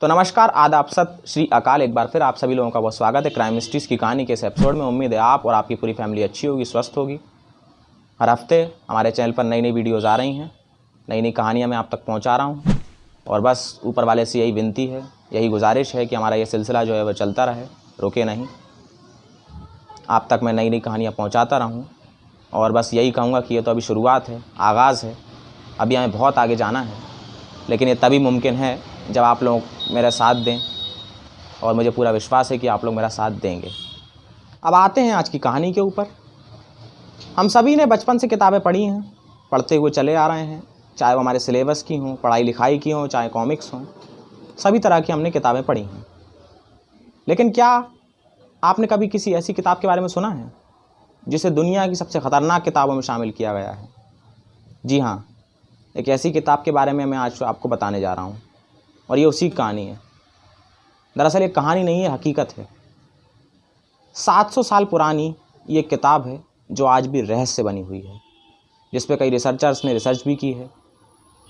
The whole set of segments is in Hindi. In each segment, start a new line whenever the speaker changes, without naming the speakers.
तो नमस्कार, आदाब, सत श्री अकाल। एक बार फिर आप सभी लोगों का बहुत स्वागत है क्राइम मिस्ट्रीज़ की कहानी के इस एपिसोड में। उम्मीद है आप और आपकी पूरी फैमिली अच्छी होगी, स्वस्थ होगी। हर हफ्ते हमारे चैनल पर नई नई वीडियोज़ आ रही हैं, नई नई कहानियाँ मैं आप तक पहुँचा रहा हूँ। और बस ऊपर वाले से यही विनती है, यही गुजारिश है कि हमारा ये सिलसिला जो है वह चलता रहे, रुके नहीं। आप तक मैं नई नई कहानियाँ पहुँचाता रहूँ। और बस यही कहूँगा कि ये तो अभी शुरुआत है, आगाज़ है, अभी हमें बहुत आगे जाना है। लेकिन ये तभी मुमकिन है जब आप लोग मेरा साथ दें, और मुझे पूरा विश्वास है कि आप लोग मेरा साथ देंगे। अब आते हैं आज की कहानी के ऊपर। हम सभी ने बचपन से किताबें पढ़ी हैं, पढ़ते हुए चले आ रहे हैं, चाहे वो हमारे सिलेबस की हों, पढ़ाई लिखाई की हों, चाहे कॉमिक्स हों, सभी तरह की हमने किताबें पढ़ी हैं। लेकिन क्या आपने कभी किसी ऐसी किताब के बारे में सुना है जिसे दुनिया की सबसे ख़तरनाक किताबों में शामिल किया गया है? जी हाँ, एक ऐसी किताब के बारे में मैं आज आपको बताने जा रहा हूँ, और ये उसी की कहानी है। दरअसल ये कहानी नहीं है, हकीकत है। 700 साल पुरानी ये किताब है जो आज भी रहस्य बनी हुई है, जिस पे कई रिसर्चर्स ने रिसर्च भी की है,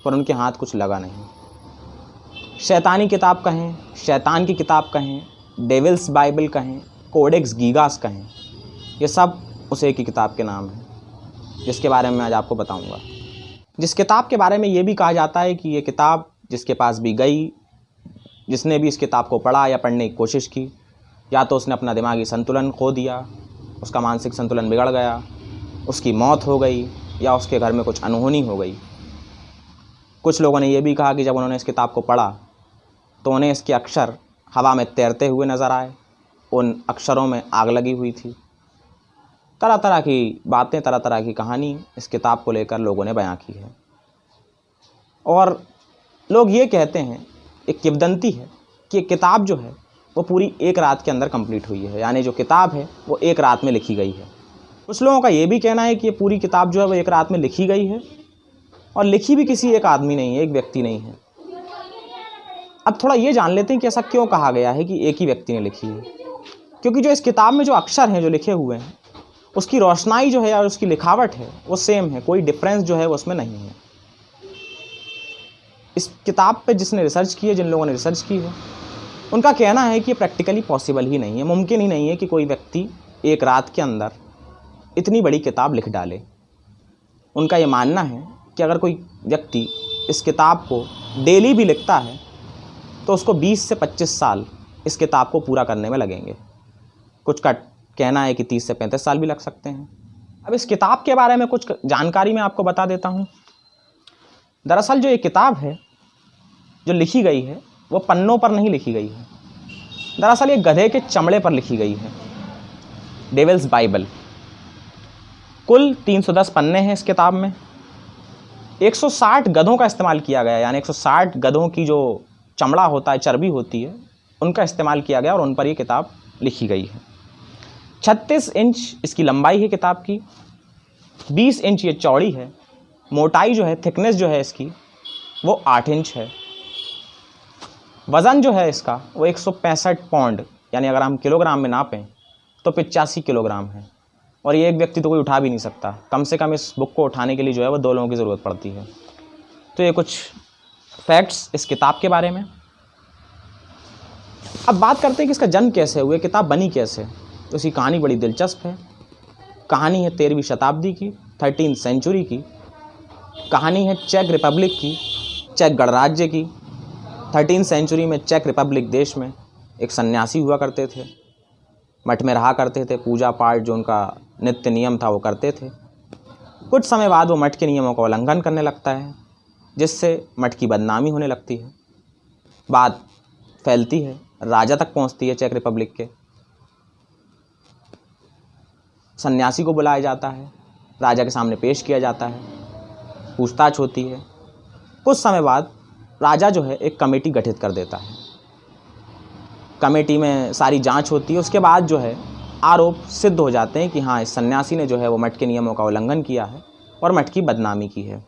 पर उनके हाथ कुछ लगा नहीं। शैतानी किताब कहें, शैतान की किताब कहें, डेविल्स बाइबल कहें, कोडेक्स गीगास कहें, ये सब उस एक ही किताब के नाम हैं, जिसके बारे में मैं आज आपको बताऊंगा। जिस किताब के बारे में ये भी कहा जाता है कि ये किताब जिसके पास भी गई, जिसने भी इस किताब को पढ़ा या पढ़ने की कोशिश की, या तो उसने अपना दिमागी संतुलन खो दिया, उसका मानसिक संतुलन बिगड़ गया, उसकी मौत हो गई, या उसके घर में कुछ अनहोनी हो गई। कुछ लोगों ने यह भी कहा कि जब उन्होंने इस किताब को पढ़ा तो उन्हें इसके अक्षर हवा में तैरते हुए नज़र आए, उन अक्षरों में आग लगी हुई थी। तरह तरह की बातें, तरह तरह की कहानी इस किताब को लेकर लोगों ने बयां की है। और लोग ये कहते हैं, एक किंवदंती है कि किताब जो है वो पूरी एक रात के अंदर कंप्लीट हुई है, यानी जो किताब है वो एक रात में लिखी गई है। कुछ लोगों का ये भी कहना है कि ये पूरी किताब जो है वो एक रात में लिखी गई है, और लिखी भी किसी एक आदमी नहीं है, एक व्यक्ति नहीं है। अब थोड़ा ये जान लेते हैं कि ऐसा क्यों कहा गया है कि एक ही व्यक्ति ने लिखी है। क्योंकि जो इस किताब में जो अक्षर हैं जो लिखे हुए हैं, उसकी रोशनाई जो है और उसकी लिखावट है वो सेम है, कोई डिफरेंस जो है वो उसमें नहीं है। इस किताब पे जिसने रिसर्च की है, जिन लोगों ने रिसर्च की है, उनका कहना है कि ये प्रैक्टिकली पॉसिबल ही नहीं है, मुमकिन ही नहीं है कि कोई व्यक्ति एक रात के अंदर इतनी बड़ी किताब लिख डाले। उनका ये मानना है कि अगर कोई व्यक्ति इस किताब को डेली भी लिखता है तो उसको 20 से 25 साल इस किताब को पूरा करने में लगेंगे। कुछ का कहना है कि 30 से 35 साल भी लग सकते हैं। अब इस किताब के बारे में कुछ जानकारी मैं आपको बता देता हूँ। दरअसल जो ये किताब है जो लिखी गई है वो पन्नों पर नहीं लिखी गई है, दरअसल ये गधे के चमड़े पर लिखी गई है। डेविल्स बाइबल, कुल 310 पन्ने हैं इस किताब में। 160 गधों का इस्तेमाल किया गया, यानी 160 गधों की जो चमड़ा होता है, चर्बी होती है, उनका इस्तेमाल किया गया और उन पर ये किताब लिखी गई है। 36 इंच इसकी लंबाई है किताब की, 20 इंच ये चौड़ी है। मोटाई जो है, थिकनेस जो है इसकी वो 8 इंच है। वज़न जो है इसका वो 165 पाउंड, यानी अगर हम किलोग्राम में नापें तो 85 किलोग्राम है। और ये एक व्यक्ति तो कोई उठा भी नहीं सकता, कम से कम इस बुक को उठाने के लिए जो है वो 2 लोगों की ज़रूरत पड़ती है। तो ये कुछ फैक्ट्स इस किताब के बारे में। अब बात करते हैं कि इसका जन्म कैसे हुआ, किताब बनी कैसे। तो इसकी कहानी बड़ी दिलचस्प है। कहानी है 13वीं शताब्दी की, 13th सेंचुरी की। कहानी है चेक रिपब्लिक की, चेक गणराज्य की। 13th सेंचुरी में चेक रिपब्लिक देश में एक सन्यासी हुआ करते थे, मठ में रहा करते थे, पूजा पाठ जो उनका नित्य नियम था वो करते थे। कुछ समय बाद वो मठ के नियमों का उल्लंघन करने लगता है, जिससे मठ की बदनामी होने लगती है। बात फैलती है, राजा तक पहुंचती है। चेक रिपब्लिक के सन्यासी को बुलाया जाता है, राजा के सामने पेश किया जाता है, पूछताछ होती है। कुछ समय बाद राजा जो है एक कमेटी गठित कर देता है। कमेटी में सारी जांच होती है। उसके बाद जो है आरोप सिद्ध हो जाते हैं कि हाँ, इस सन्यासी ने जो है वो मठ के नियमों का उल्लंघन किया है और मठ की बदनामी की है।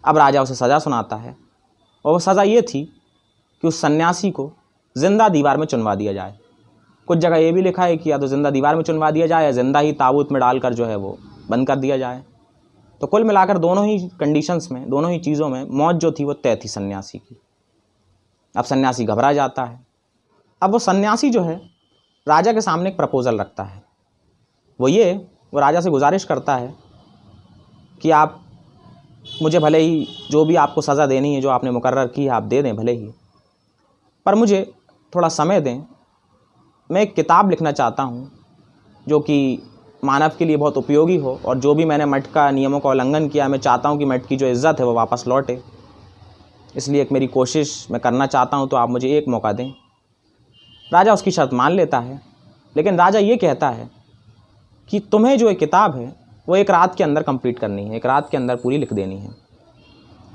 अब राजा उसे सज़ा सुनाता है, और वो सज़ा ये थी कि उस सन्यासी को जिंदा दीवार में चुनवा दिया जाए। कुछ जगह ये भी लिखा है कि या तो जिंदा दीवार में चुनवा दिया जाए या जिंदा ही ताबूत में डालकर जो है वो बंद कर दिया जाए। तो कुल मिलाकर दोनों ही कंडीशंस में, दोनों ही चीज़ों में मौत जो थी वो तय थी सन्यासी की। अब सन्यासी घबरा जाता है। अब वो सन्यासी जो है राजा के सामने एक प्रपोज़ल रखता है। वो राजा से गुजारिश करता है कि आप मुझे भले ही जो भी आपको सज़ा देनी है, जो आपने मुकर्रर की है, आप दे दें भले ही, पर मुझे थोड़ा समय दें। मैं एक किताब लिखना चाहता हूँ जो कि मानव के लिए बहुत उपयोगी हो, और जो भी मैंने मठ का नियमों का उल्लंघन किया, मैं चाहता हूँ कि मठ की जो इज़्ज़त है वो वापस लौटे। इसलिए एक मेरी कोशिश मैं करना चाहता हूँ, तो आप मुझे एक मौका दें। राजा उसकी शर्त मान लेता है, लेकिन राजा ये कहता है कि तुम्हें जो एक किताब है वो एक रात के अंदर कंप्लीट करनी है, एक रात के अंदर पूरी लिख देनी है,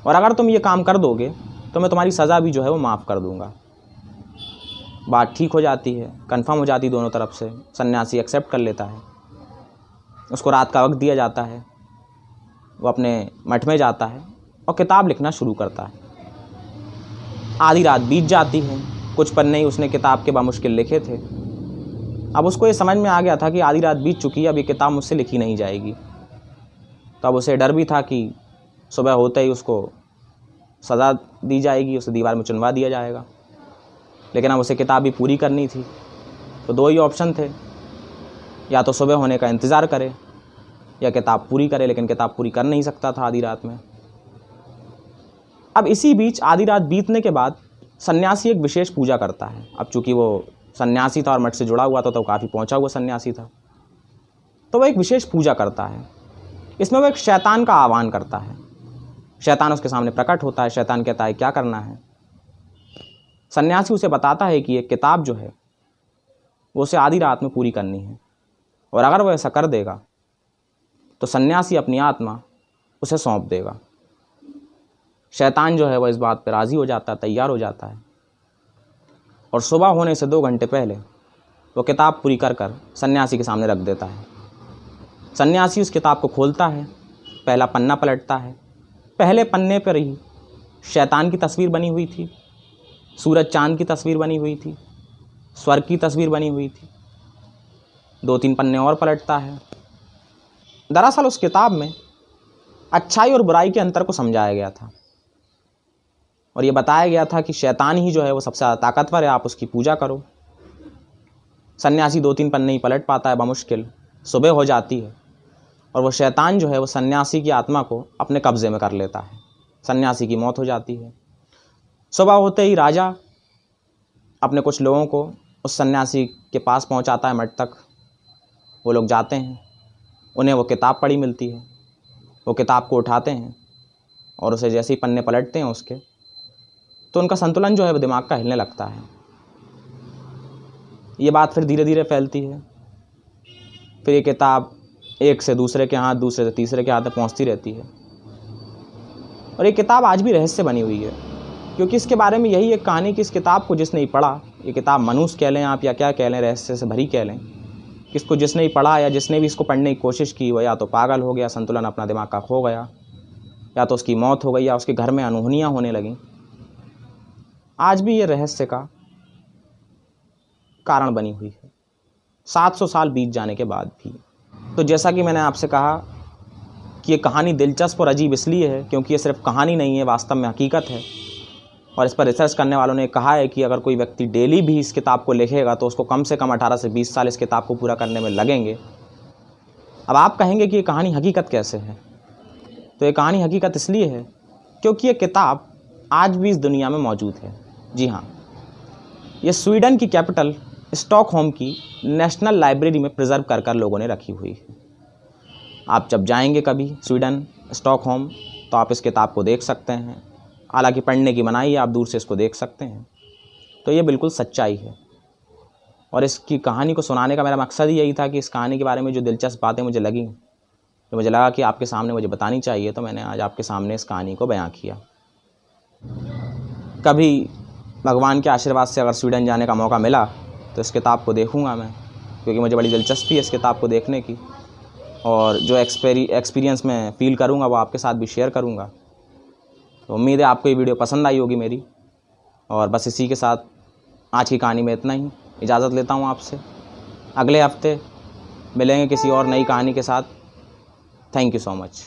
और अगर तुम ये काम कर दोगे तो मैं तुम्हारी सज़ा भी जो है वो माफ़ कर दूँगा। बात ठीक हो जाती है, कंफर्म हो जाती दोनों तरफ से। सन्यासी एक्सेप्ट कर लेता है, उसको रात का वक्त दिया जाता है, वो अपने मठ में जाता है और किताब लिखना शुरू करता है। आधी रात बीत जाती है, कुछ पन्ने ही उसने किताब के बामुश्किल लिखे थे। अब उसको ये समझ में आ गया था कि आधी रात बीत चुकी है, अब ये किताब मुझसे लिखी नहीं जाएगी। तो अब उसे डर भी था कि सुबह होते ही उसको सज़ा दी जाएगी, उसे दीवार में चुनवा दिया जाएगा। लेकिन अब उसे किताब भी पूरी करनी थी, तो दो ही ऑप्शन थे, या तो सुबह होने का इंतज़ार करे या किताब पूरी करे, लेकिन किताब पूरी कर नहीं सकता था आधी रात में। अब इसी बीच आधी रात बीतने के बाद सन्यासी एक विशेष पूजा करता है। अब चूँकि वो सन्यासी था और मठ से जुड़ा हुआ था, तो काफ़ी पहुँचा हुआ सन्यासी था, तो वह एक विशेष पूजा करता है। इसमें वो एक शैतान का आह्वान करता है। शैतान उसके सामने प्रकट होता है। शैतान कहता है क्या करना है। सन्यासी उसे बताता है कि एक किताब जो है वो उसे आधी रात में पूरी करनी है, और अगर वह ऐसा कर देगा तो सन्यासी अपनी आत्मा उसे सौंप देगा। शैतान जो है वह इस बात पर राज़ी हो जाता है, तैयार हो जाता है, और सुबह होने से 2 घंटे पहले वो किताब पूरी कर कर सन्यासी के सामने रख देता है। सन्यासी उस किताब को खोलता है, पहला पन्ना पलटता है। पहले पन्ने पर ही शैतान की तस्वीर बनी हुई थी, सूरज चाँद की तस्वीर बनी हुई थी, स्वर्ग की तस्वीर बनी हुई थी। 2-3 पन्ने और पलटता है। दरअसल उस किताब में अच्छाई और बुराई के अंतर को समझाया गया था, और ये बताया गया था कि शैतान ही जो है वो सबसे ज़्यादा ताकतवर है, आप उसकी पूजा करो। सन्यासी 2-3 पन्ने ही पलट पाता है बामुश्किल। सुबह हो जाती है, और वो शैतान जो है वो सन्यासी की आत्मा को अपने कब्ज़े में कर लेता है। सन्यासी की मौत हो जाती है। सुबह होते ही राजा अपने कुछ लोगों को उस सन्यासी के पास पहुंचाता है, मठ तक। वो लोग जाते हैं, उन्हें वो किताब पड़ी मिलती है। वो किताब को उठाते हैं, और उसे जैसे ही पन्ने पलटते हैं उसके, तो उनका संतुलन जो है वो दिमाग का हिलने लगता है। ये बात फिर धीरे धीरे फैलती है। फिर ये किताब एक से दूसरे के हाथ, दूसरे से तीसरे के हाथ में पहुंचती रहती है। और ये किताब आज भी रहस्य बनी हुई है, क्योंकि इसके बारे में यही एक कहानी कि इस किताब को जिसने ही पढ़ा, ये किताब मनुष्य कह लें आप या क्या कह लें, रहस्य से भरी कह लें, इसको जिसने ही पढ़ा या जिसने भी इसको पढ़ने की कोशिश की, वह या तो पागल हो गया, संतुलन अपना दिमाग का खो गया, या तो उसकी मौत हो गई, या उसके घर में अनहोनियाँ होने लगीं। आज भी ये रहस्य का कारण बनी हुई है, 700 साल बीत जाने के बाद भी। तो जैसा कि मैंने आपसे कहा कि ये कहानी दिलचस्प और अजीब इसलिए है क्योंकि ये सिर्फ कहानी नहीं है, वास्तव में हकीकत है। और इस पर रिसर्च करने वालों ने कहा है कि अगर कोई व्यक्ति डेली भी इस किताब को लिखेगा तो उसको कम से कम 18 से 20 साल इस किताब को पूरा करने में लगेंगे। अब आप कहेंगे कि ये कहानी हकीकत कैसे है, तो ये कहानी हकीकत इसलिए है क्योंकि ये किताब आज भी इस दुनिया में मौजूद है। जी हाँ, ये स्वीडन की कैपिटल स्टॉकहोम की नेशनल लाइब्रेरी में प्रिजर्व कर कर लोगों ने रखी हुई है। आप जब जाएंगे कभी स्वीडन स्टॉकहोम तो आप इस किताब को देख सकते हैं। हालांकि पढ़ने की मनाही है, आप दूर से इसको देख सकते हैं। तो ये बिल्कुल सच्चाई है, और इसकी कहानी को सुनाने का मेरा मकसद ही यही था कि इस कहानी के बारे में जो दिलचस्प बातें मुझे लगी, तो मुझे लगा कि आपके सामने मुझे बतानी चाहिए, तो मैंने आज आपके सामने इस कहानी को बयां किया। कभी भगवान के आशीर्वाद से अगर स्वीडन जाने का मौका मिला तो इस किताब को देखूंगा मैं, क्योंकि मुझे बड़ी दिलचस्पी है इस किताब को देखने की, और जो एक्सपीरियंस मैं फ़ील करूंगा वो आपके साथ भी शेयर करूंगा। तो उम्मीद है आपको ये वीडियो पसंद आई होगी मेरी, और बस इसी के साथ आज की कहानी में इतना ही। इजाज़त लेता हूँ आपसे। अगले हफ्ते मिलेंगे किसी और नई कहानी के साथ। Thank you so much.